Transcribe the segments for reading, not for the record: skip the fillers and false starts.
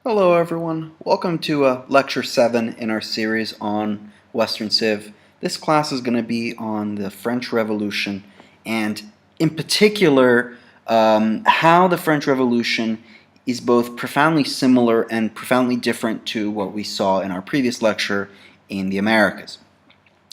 Hello everyone, welcome to Lecture 7 in our series on Western Civ. This class is going to be on the French Revolution and in particular how the French Revolution is both profoundly similar and profoundly different to what we saw in our previous lecture in the Americas.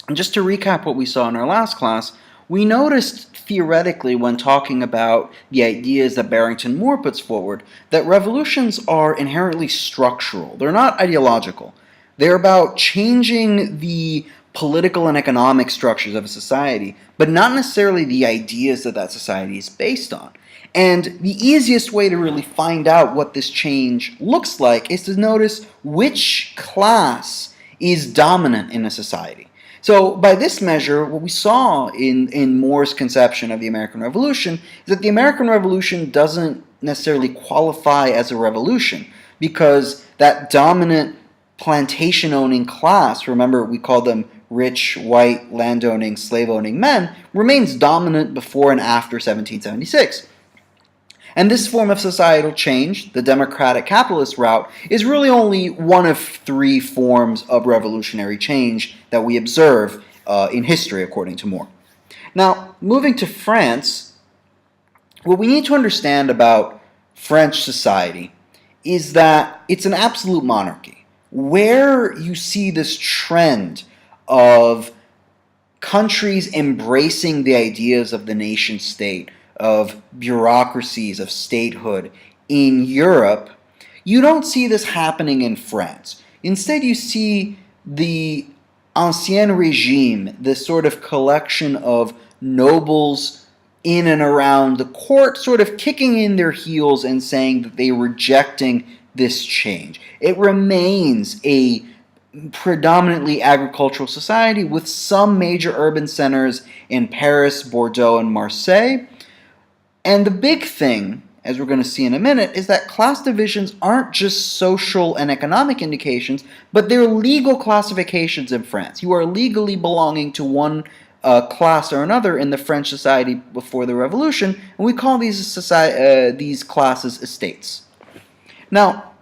And just to recap what we saw in our last class, we noticed theoretically when talking about the ideas that Barrington Moore puts forward that revolutions are inherently structural. They're not ideological. They're about changing the political and economic structures of a society, but not necessarily the ideas that that society is based on. And the easiest way to really find out what this change looks like is to notice which class is dominant in a society. So by this measure, what we saw in Moore's conception of the American Revolution is that the American Revolution doesn't necessarily qualify as a revolution because that dominant plantation-owning class, remember we call them rich, white, land-owning, slave-owning men, remains dominant before and after 1776. And this form of societal change, the democratic capitalist route, is really only one of three forms of revolutionary change that we observe in history, according to Moore. Now, moving to France, what we need to understand about French society is that it's an absolute monarchy, where you see this trend of countries embracing the ideas of the nation state, of bureaucracies, of statehood in Europe. You don't see this happening in France. Instead, you see the Ancien Regime, this sort of collection of nobles in and around the court, sort of kicking in their heels and saying that they're rejecting this change. It remains a predominantly agricultural society with some major urban centers in Paris, Bordeaux, and Marseille. And the big thing, as we're going to see in a minute, is that class divisions aren't just social and economic indications, but they're legal classifications in France. You are legally belonging to one class or another in the French society before the Revolution, and we call these classes estates. Now,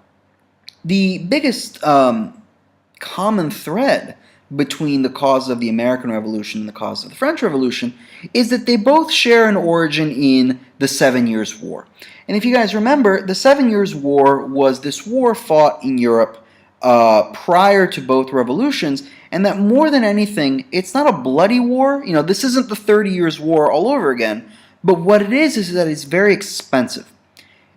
the biggest common thread between the cause of the American Revolution and the cause of the French Revolution is that they both share an origin in the 7 Years' War. And if you guys remember, the 7 Years' War was this war fought in Europe prior to both revolutions, and that more than anything, it's not a bloody war. You know, this isn't the 30 Years' War all over again, but what it is that it's very expensive.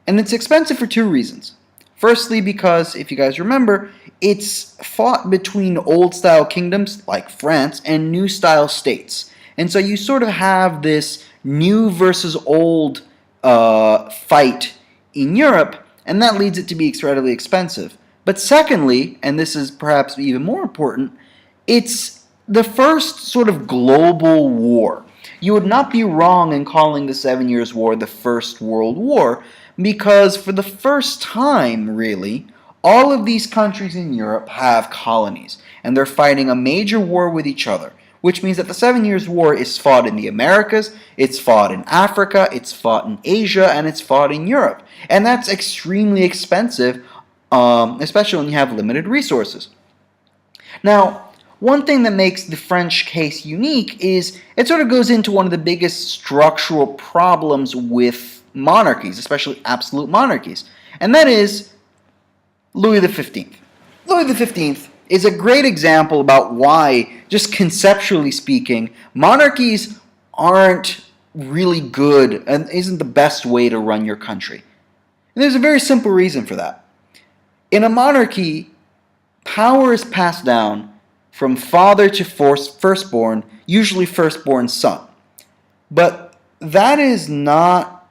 And it's expensive for two reasons. Firstly, because, if you guys remember, it's fought between old-style kingdoms like France and new-style states. And so you sort of have this new versus old fight in Europe, and that leads it to be incredibly expensive. But secondly, and this is perhaps even more important, it's the first sort of global war. You would not be wrong in calling the 7 Years' War the First World War, because for the first time, really, all of these countries in Europe have colonies, and they're fighting a major war with each other, which means that the 7 Years' War is fought in the Americas, it's fought in Africa, it's fought in Asia, and it's fought in Europe. And that's extremely expensive, especially when you have limited resources. Now, one thing that makes the French case unique is it sort of goes into one of the biggest structural problems with monarchies, especially absolute monarchies, and that is Louis XV. Louis XV is a great example about why, just conceptually speaking, monarchies aren't really good and isn't the best way to run your country. And there's a very simple reason for that. In a monarchy, power is passed down from father to firstborn, usually firstborn son. But that is not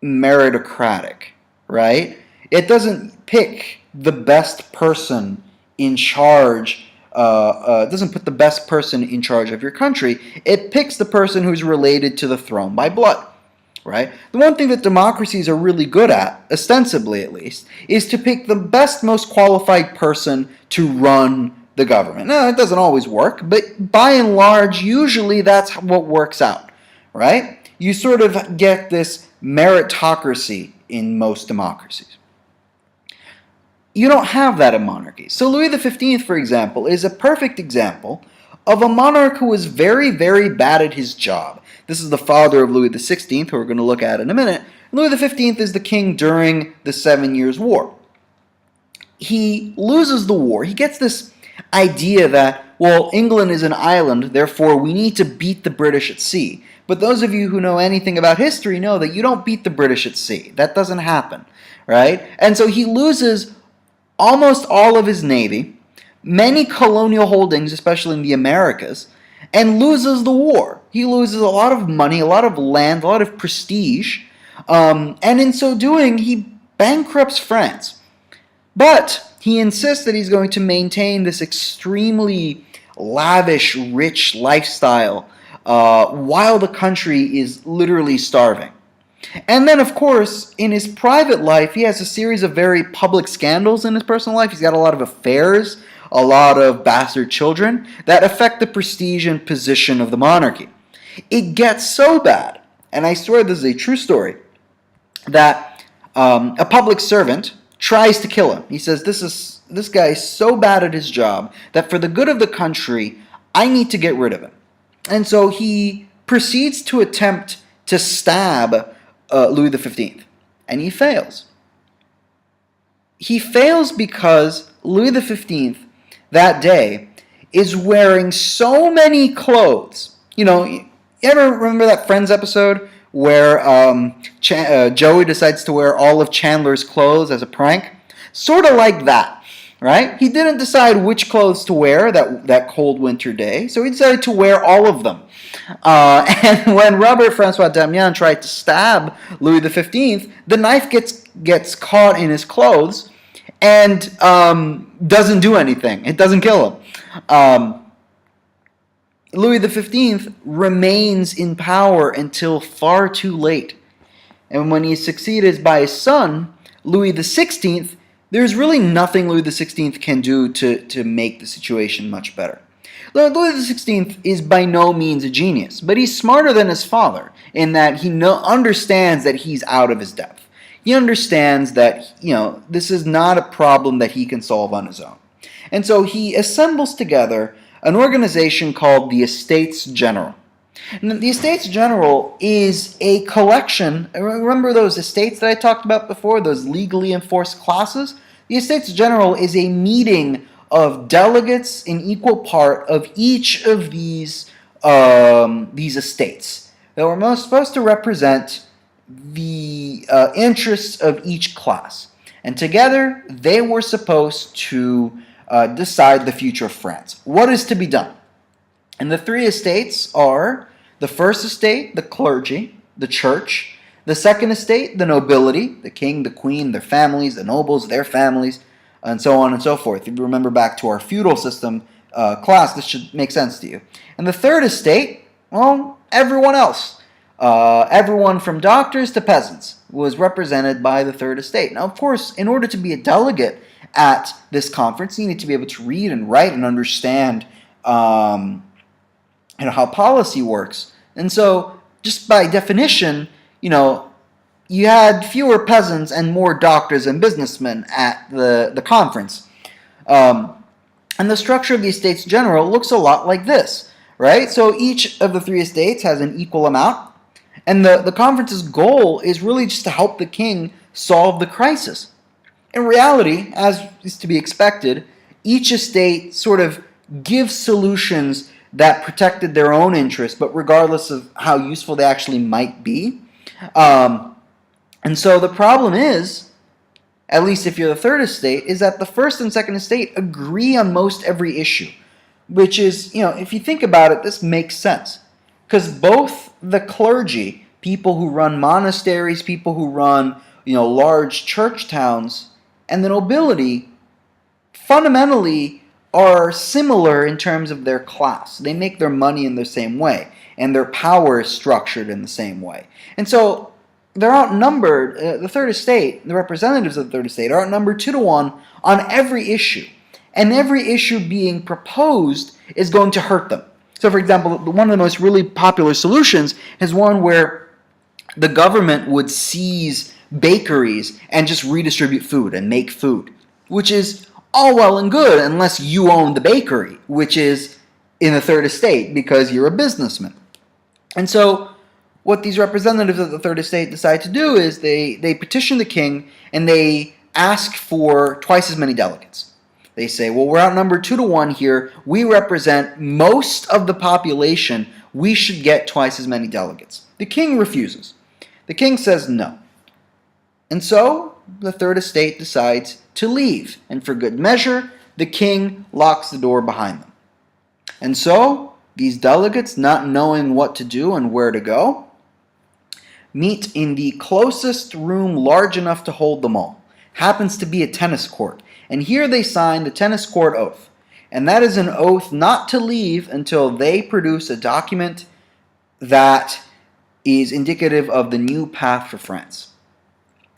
meritocratic, right? It doesn't pick the best person in charge, doesn't put the best person in charge of your country. It picks the person who's related to the throne by blood, right? The one thing that democracies are really good at, ostensibly at least, is to pick the best, most qualified person to run the government. Now, it doesn't always work, but by and large, usually that's what works out, right? You sort of get this meritocracy in most democracies. you don't have that in monarchies. So Louis XV, for example, is a perfect example of a monarch who was very, very bad at his job. This is the father of Louis XVI, who we're going to look at in a minute. Louis XV is the king during the 7 Years' War. He loses the war. He gets this idea that, well, England is an island, therefore we need to beat the British at sea. But those of you who know anything about history know that you don't beat the British at sea. That doesn't happen, right? And so he loses almost all of his navy, many colonial holdings, especially in the Americas, and loses the war. He loses a lot of money, a lot of land, a lot of prestige, and in so doing, he bankrupts France. But he insists that he's going to maintain this extremely lavish, rich lifestyle while the country is literally starving. And then, of course, in his private life, he has a series of very public scandals in his personal life. He's got a lot of affairs, a lot of bastard children that affect the prestige and position of the monarchy. It gets so bad, and I swear this is a true story, that a public servant tries to kill him. He says, this guy is so bad at his job that for the good of the country, I need to get rid of him. And so he proceeds to attempt to stab Louis XV, and he fails. He fails because Louis XV that day is wearing so many clothes. You know, you ever remember that Friends episode where Joey decides to wear all of Chandler's clothes as a prank? Sort of like that, right? He didn't decide which clothes to wear that cold winter day, so he decided to wear all of them. And when Robert Francois Damiens tried to stab Louis XV, the knife gets caught in his clothes and doesn't do anything. It doesn't kill him. Louis XV remains in power until far too late. And when he's succeeded by his son, Louis XVI, there's really nothing Louis XVI can do to make the situation much better. Louis XVI is by no means a genius, but he's smarter than his father in that he understands that he's out of his depth. He understands that, this is not a problem that he can solve on his own. And so he assembles together an organization called the Estates General. And the Estates General is a collection. Remember those estates that I talked about before, those legally enforced classes? The Estates General is a meeting of delegates in equal part of each of these estates that were most supposed to represent the interests of each class. And together, they were supposed to decide the future of France. What is to be done? And the three estates are the first estate, the clergy, the church; the second estate, the nobility, the king, the queen, their families, the nobles, their families, and so on and so forth. If you remember back to our feudal system class, this should make sense to you. And the third estate, well, everyone else. Everyone from doctors to peasants was represented by the third estate. Now, of course, in order to be a delegate at this conference, you need to be able to read and write and understand how policy works. And so, just by definition, you had fewer peasants and more doctors and businessmen at the conference. And the structure of the Estates General looks a lot like this, right? So each of the three estates has an equal amount, and the conference's goal is really just to help the king solve the crisis. In reality, as is to be expected, each estate sort of gives solutions that protected their own interests, but regardless of how useful they actually might be. And so the problem is, at least if you're the third estate, is that the first and second estate agree on most every issue. Which is, if you think about it, this makes sense. Because both the clergy, people who run monasteries, people who run, large church towns, and the nobility, fundamentally are similar in terms of their class. They make their money in the same way, and their power is structured in the same way. And so they're outnumbered, the third estate, the representatives of the third estate are outnumbered 2-to-1 on every issue. And every issue being proposed is going to hurt them. So for example, one of the most really popular solutions is one where the government would seize bakeries and just redistribute food and make food. which is all well and good unless you own the bakery, which is in the third estate because you're a businessman. And so what these representatives of the third estate decide to do is they petition the king and they ask for twice as many delegates. They say, well, we're outnumbered 2-1 here. We represent most of the population. We should get twice as many delegates. The king refuses. The king says no. And so the third estate decides to leave. And for good measure, the king locks the door behind them. And so these delegates, not knowing what to do and where to go, meet in the closest room large enough to hold them all. Happens to be a tennis court. And here they sign the tennis court oath. And that is an oath not to leave until they produce a document that is indicative of the new path for France.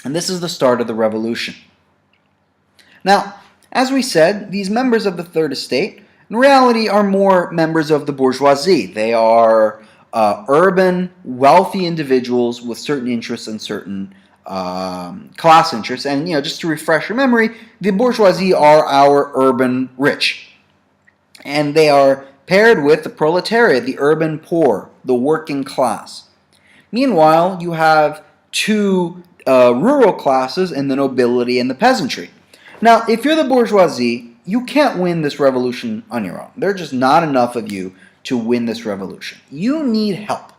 And this is the start of the revolution. Now, as we said, these members of the third estate in reality are more members of the bourgeoisie. They are urban, wealthy individuals with certain interests and certain class interests. And just to refresh your memory, the bourgeoisie are our urban rich. And they are paired with the proletariat, the urban poor, the working class. Meanwhile, you have two rural classes in the nobility and the peasantry. Now, if you're the bourgeoisie, you can't win this revolution on your own. There are just not enough of you to win this revolution. You need help.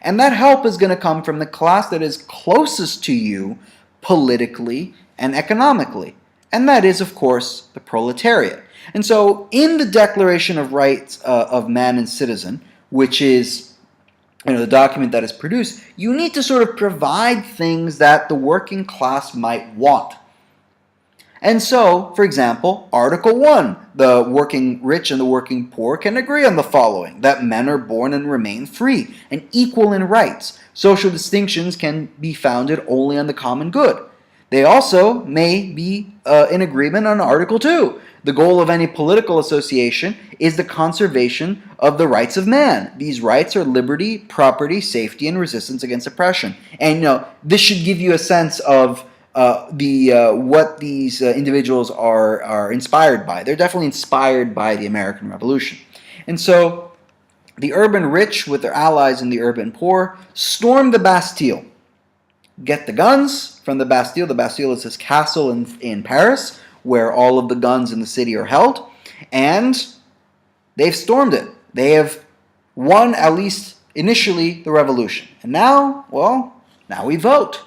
And that help is going to come from the class that is closest to you politically and economically. And that is, of course, the proletariat. And so in the Declaration of Rights of Man and Citizen, which is the document that is produced, you need to sort of provide things that the working class might want. And so, for example, Article 1, the working rich and the working poor can agree on the following: that men are born and remain free and equal in rights. Social distinctions can be founded only on the common good. They also may be in agreement on Article 2. The goal of any political association is the conservation of the rights of man. These rights are liberty, property, safety, and resistance against oppression. And this should give you a sense of what these individuals are inspired by. They're definitely inspired by the American Revolution. And so the urban rich with their allies in the urban poor storm the Bastille, get the guns from the Bastille. The Bastille is this castle in Paris where all of the guns in the city are held, and they've stormed it. They have won, at least initially, the revolution. And now we vote.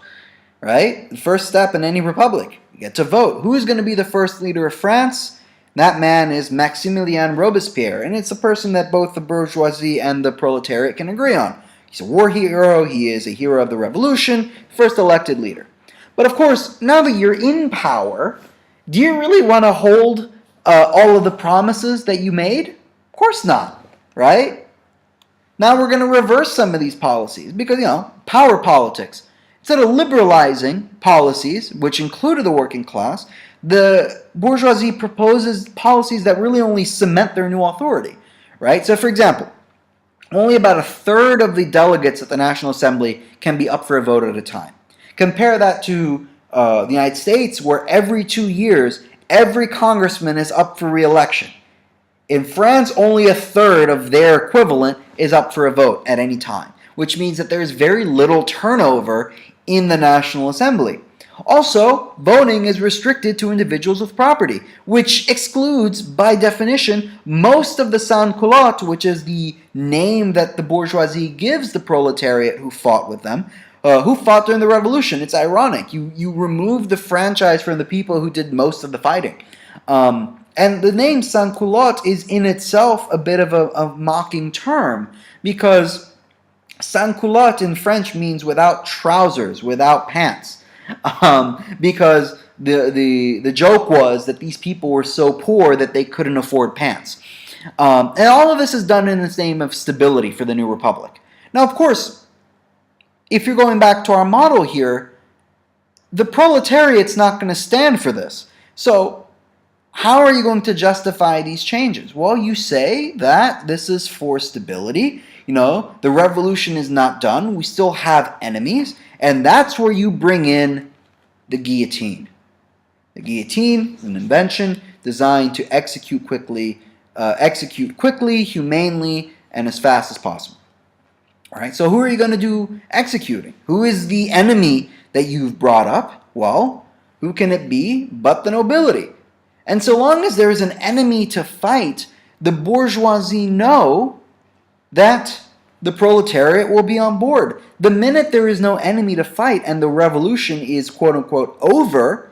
Right? The first step in any republic. You get to vote. Who is going to be the first leader of France? That man is Maximilien Robespierre, and it's a person that both the bourgeoisie and the proletariat can agree on. He's a war hero. He is a hero of the revolution. First elected leader. But of course, now that you're in power, do you really want to hold all of the promises that you made? Of course not. Right? Now we're going to reverse some of these policies because, power politics. Instead of liberalizing policies, which included the working class, the bourgeoisie proposes policies that really only cement their new authority, right? So, for example, only about a third of the delegates at the National Assembly can be up for a vote at a time. Compare that to the United States, where every 2 years, every congressman is up for re-election. In France, only a third of their equivalent is up for a vote at any time, which means that there is very little turnover in the National Assembly. Also, voting is restricted to individuals with property, which excludes, by definition, most of the sans-culottes, which is the name that the bourgeoisie gives the proletariat who fought with them, who fought during the revolution. It's ironic. You remove the franchise from the people who did most of the fighting. And the name sans-culotte is in itself a bit of a mocking term, because sans-culotte in French means without trousers, without pants. Because the joke was that these people were so poor that they couldn't afford pants. And all of this is done in the name of stability for the new republic. Now, of course, if you're going back to our model here, the proletariat's not going to stand for this. So how are you going to justify these changes? Well, you say that this is for stability. The revolution is not done. We still have enemies. And that's where you bring in the guillotine. The guillotine is an invention designed to execute quickly, humanely, and as fast as possible. All right, so who are you going to do executing? Who is the enemy that you've brought up? Well, who can it be but the nobility? And so long as there is an enemy to fight, the bourgeoisie know that the proletariat will be on board. The minute there is no enemy to fight and the revolution is quote-unquote over,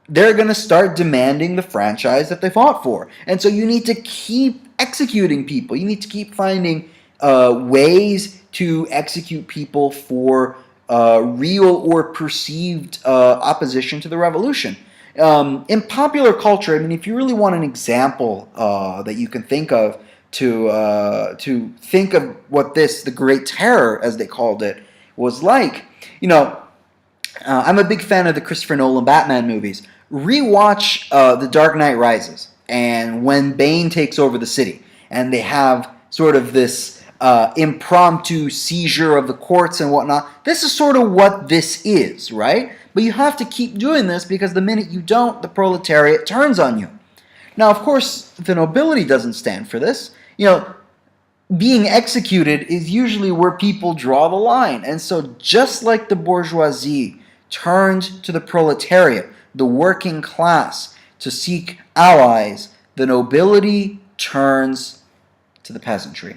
they're going to start demanding the franchise that they fought for. And so you need to keep executing people. You need to keep finding ways to execute people for real or perceived opposition to the revolution. In popular culture, I mean, if you really want an example that you can think of to think of what the Great Terror, as they called it, was like, I'm a big fan of the Christopher Nolan Batman movies. Rewatch The Dark Knight Rises, and when Bane takes over the city, and they have sort of this impromptu seizure of the courts and whatnot. This is sort of what this is, right? But you have to keep doing this because the minute you don't, the proletariat turns on you. Now, of course, the nobility doesn't stand for this. Being executed is usually where people draw the line. And so just like the bourgeoisie turned to the proletariat, the working class, to seek allies, the nobility turns to the peasantry.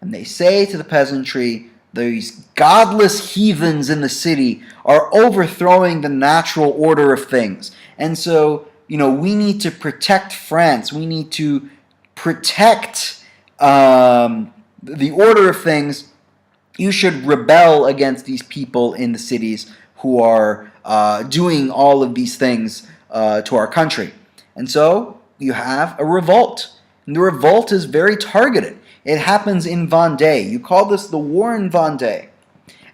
And they say to the peasantry, these godless heathens in the city are overthrowing the natural order of things. And so, we need to protect France. We need to protect the order of things. You should rebel against these people in the cities who are doing all of these things to our country. And so you have a revolt. And the revolt is very targeted. It happens in Vendée. You call this the War in Vendée.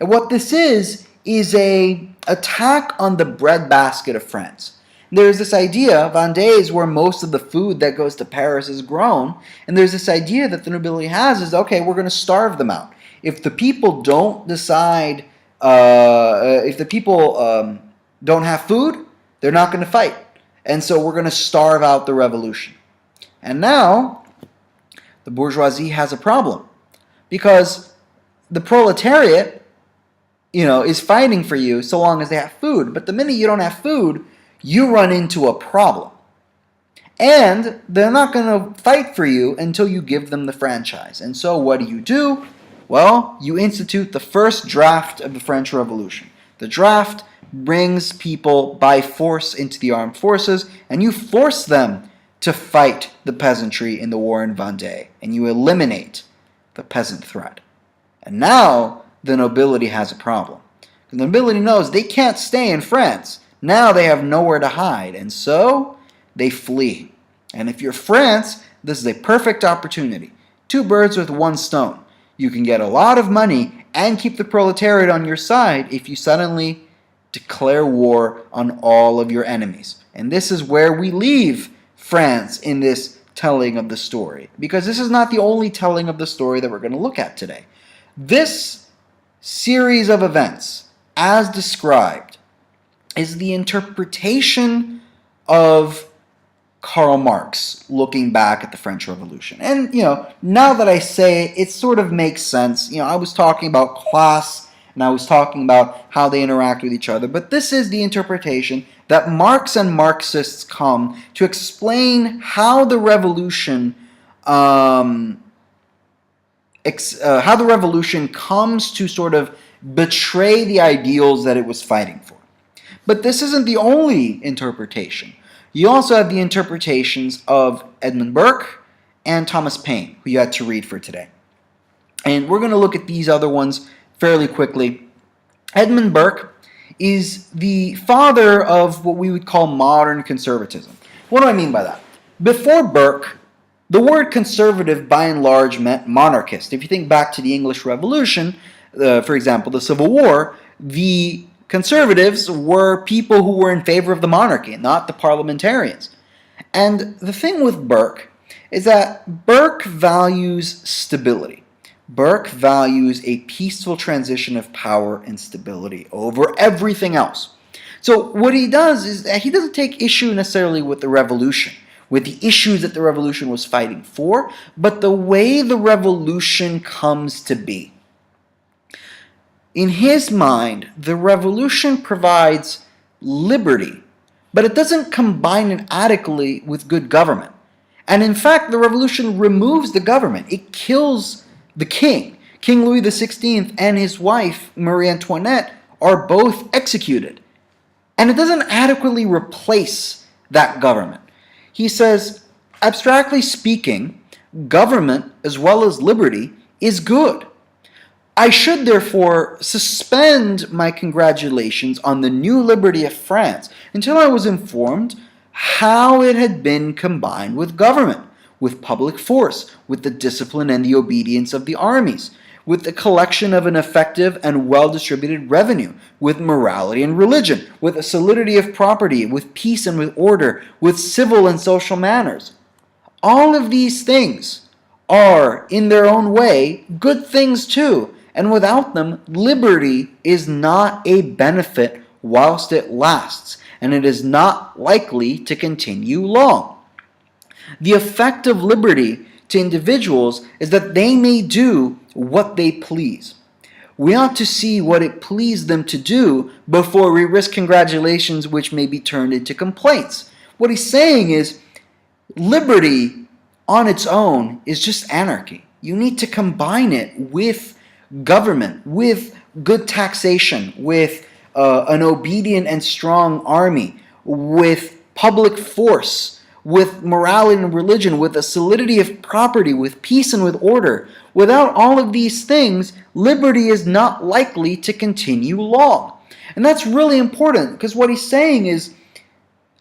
And what this is an attack on the breadbasket of France. There's this idea, Vendée is where most of the food that goes to Paris is grown, and there's this idea that the nobility has is, okay, we're going to starve them out. If the people don't decide, if the people don't have food, they're not going to fight. And so we're going to starve out the revolution. And now, the bourgeoisie has a problem because the proletariat, is fighting for you so long as they have food. But the minute you don't have food, you run into a problem. And they're not going to fight for you until you give them the franchise. And so what do? Well, you institute the first draft of the French Revolution. The draft brings people by force into the armed forces, and you force them to fight the peasantry in the war in Vendée, and you eliminate the peasant threat. And now the nobility has a problem. The nobility knows they can't stay in France. Now they have nowhere to hide, and so they flee. And if you're France, this is a perfect opportunity. 2 birds with 1 stone. You can get a lot of money and keep the proletariat on your side if you suddenly declare war on all of your enemies. And this is where we leave France in this telling of the story, because this is not the only telling of the story that we're going to look at today. This series of events, as described, is the interpretation of Karl Marx looking back at the French Revolution. And, now that I say it, it sort of makes sense. I was talking about class, and I was talking about how they interact with each other, but this is the interpretation that Marx and Marxists come to explain how the revolution comes to sort of betray the ideals that it was fighting for. But this isn't the only interpretation. You also have the interpretations of Edmund Burke and Thomas Paine, who you had to read for today. And we're going to look at these other ones fairly quickly. Edmund Burke is the father of what we would call modern conservatism. What do I mean by that? Before Burke, the word conservative by and large meant monarchist. If you think back to the English Revolution, for example, the Civil War, the conservatives were people who were in favor of the monarchy, not the parliamentarians. And the thing with Burke is that Burke values stability. Burke values a peaceful transition of power and stability over everything else. So what he does is that he doesn't take issue necessarily with the revolution, with the issues that the revolution was fighting for, but the way the revolution comes to be. In his mind, the revolution provides liberty, but it doesn't combine it adequately with good government. And in fact, the revolution removes the government. It kills the king. King Louis XVI and his wife, Marie Antoinette, are both executed. And it doesn't adequately replace that government. He says, abstractly speaking, government as well as liberty is good. I should therefore suspend my congratulations on the new liberty of France until I was informed how it had been combined with government, with public force, with the discipline and the obedience of the armies, with the collection of an effective and well-distributed revenue, with morality and religion, with a solidity of property, with peace and with order, with civil and social manners. All of these things are, in their own way, good things too, and without them, liberty is not a benefit whilst it lasts, and it is not likely to continue long. The effect of liberty to individuals is that they may do what they please. We ought to see what it pleased them to do before we risk congratulations which may be turned into complaints. What he's saying is liberty on its own is just anarchy. You need to combine it with government, with good taxation, with an obedient and strong army, with public force, with morality and religion, with a solidity of property, with peace and with order. Without all of these things, liberty is not likely to continue long. And that's really important, because what he's saying is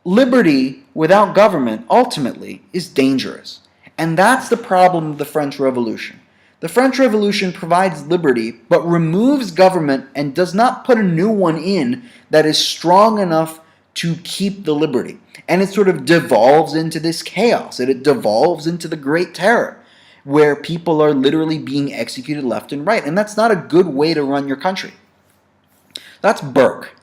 liberty without government ultimately is dangerous. And that's the problem of the French Revolution. The French Revolution provides liberty, but removes government and does not put a new one in that is strong enough to keep the liberty. And it sort of devolves into this chaos. It devolves into the Great Terror, where people are literally being executed left and right. And that's not a good way to run your country. That's Burke.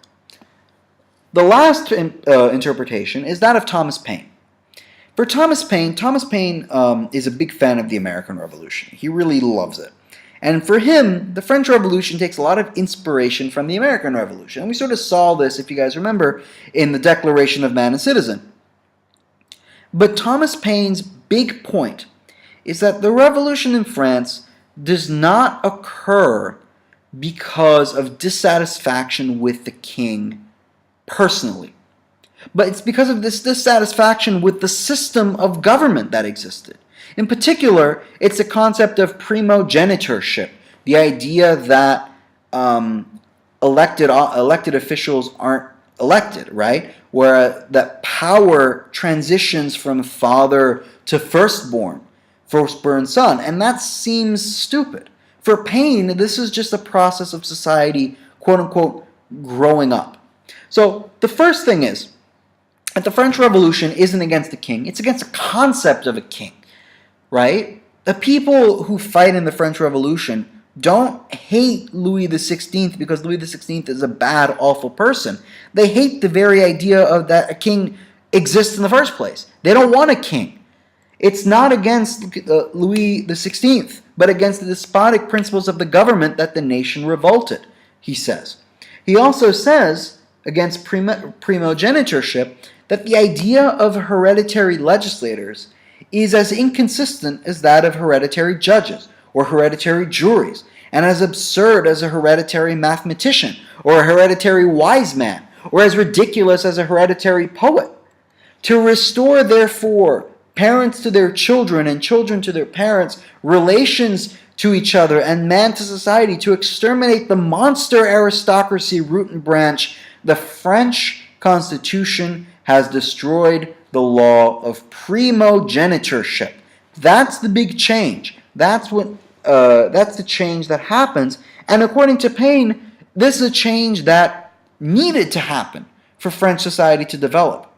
The last interpretation is that of Thomas Paine. For Thomas Paine is a big fan of the American Revolution. He really loves it. And for him, the French Revolution takes a lot of inspiration from the American Revolution. And we sort of saw this, if you guys remember, in the Declaration of Man and Citizen. But Thomas Paine's big point is that the revolution in France does not occur because of dissatisfaction with the king personally. But it's because of this dissatisfaction with the system of government that existed. In particular, it's the concept of primogenitorship, the idea that elected officials aren't elected, right? Where that power transitions from father to firstborn son, and that seems stupid. For Paine, this is just a process of society, quote-unquote, growing up. So the first thing is, that the French Revolution isn't against the king, it's against the concept of a king, right? The people who fight in the French Revolution don't hate Louis XVI because Louis XVI is a bad, awful person. They hate the very idea of that a king exists in the first place. They don't want a king. It's not against Louis XVI, but against the despotic principles of the government that the nation revolted, he says. He also says, against primogenitorship, that the idea of hereditary legislators is as inconsistent as that of hereditary judges or hereditary juries, and as absurd as a hereditary mathematician or a hereditary wise man, or as ridiculous as a hereditary poet. To restore, therefore, parents to their children and children to their parents, relations to each other, and man to society, to exterminate the monster aristocracy root and branch, the French Constitution has destroyed the law of primogenitorship. That's the big change. That's the change that happens. And according to Paine, this is a change that needed to happen for French society to develop.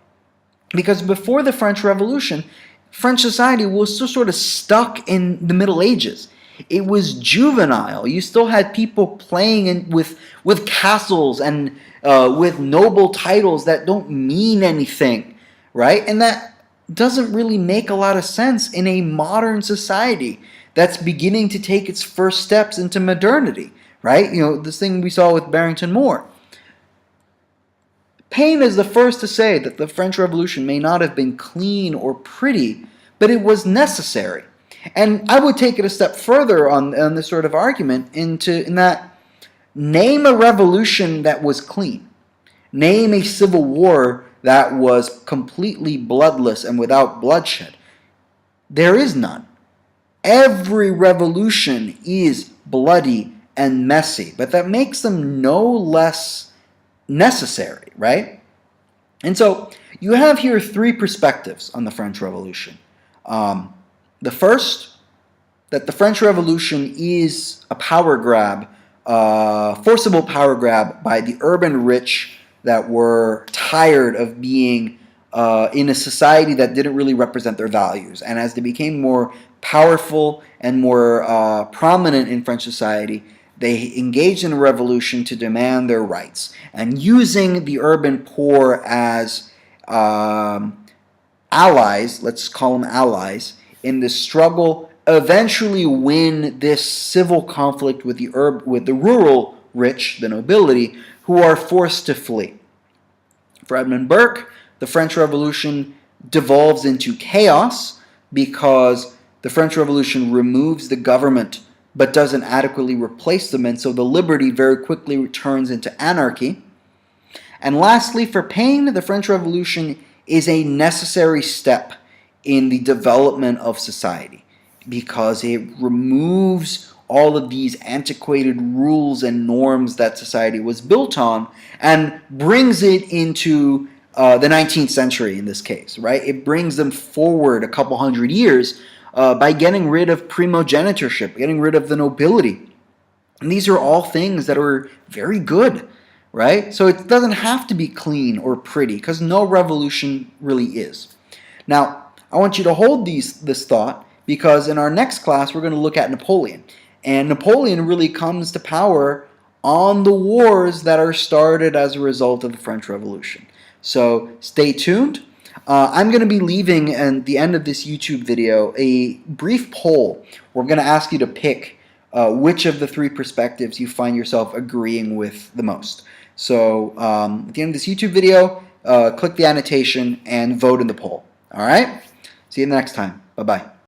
Because before the French Revolution, French society was still sort of stuck in the Middle Ages. It was juvenile. You still had people playing with castles and with noble titles that don't mean anything, right? And that doesn't really make a lot of sense in a modern society that's beginning to take its first steps into modernity, right? You know, this thing we saw with Barrington Moore. Paine is the first to say that the French Revolution may not have been clean or pretty, but it was necessary. And I would take it a step further on this sort of argument in that name a revolution that was clean. Name a civil war that was completely bloodless and without bloodshed. There is none. Every revolution is bloody and messy, but that makes them no less necessary, right? And so you have here three perspectives on the French Revolution. The first, that the French Revolution is a power grab, forcible power grab by the urban rich that were tired of being in a society that didn't really represent their values. And as they became more powerful and more prominent in French society, they engaged in a revolution to demand their rights. And using the urban poor as allies, let's call them allies, in the struggle, eventually win this civil conflict with the rural rich, the nobility, who are forced to flee. For Edmund Burke, the French Revolution devolves into chaos because the French Revolution removes the government but doesn't adequately replace them, and so the liberty very quickly returns into anarchy. And lastly, for Paine, the French Revolution is a necessary step in the development of society because it removes all of these antiquated rules and norms that society was built on and brings it into the 19th century in this case, right? It brings them forward a couple hundred years by getting rid of primogenitorship, getting rid of the nobility. And these are all things that are very good, right? So it doesn't have to be clean or pretty because no revolution really is. Now, I want you to hold this thought because in our next class we're going to look at Napoleon. And Napoleon really comes to power on the wars that are started as a result of the French Revolution. So stay tuned. I'm going to be leaving at the end of this YouTube video a brief poll where I'm going to ask you to pick which of the three perspectives you find yourself agreeing with the most. So at the end of this YouTube video, click the annotation and vote in the poll. All right? See you next time. Bye-bye.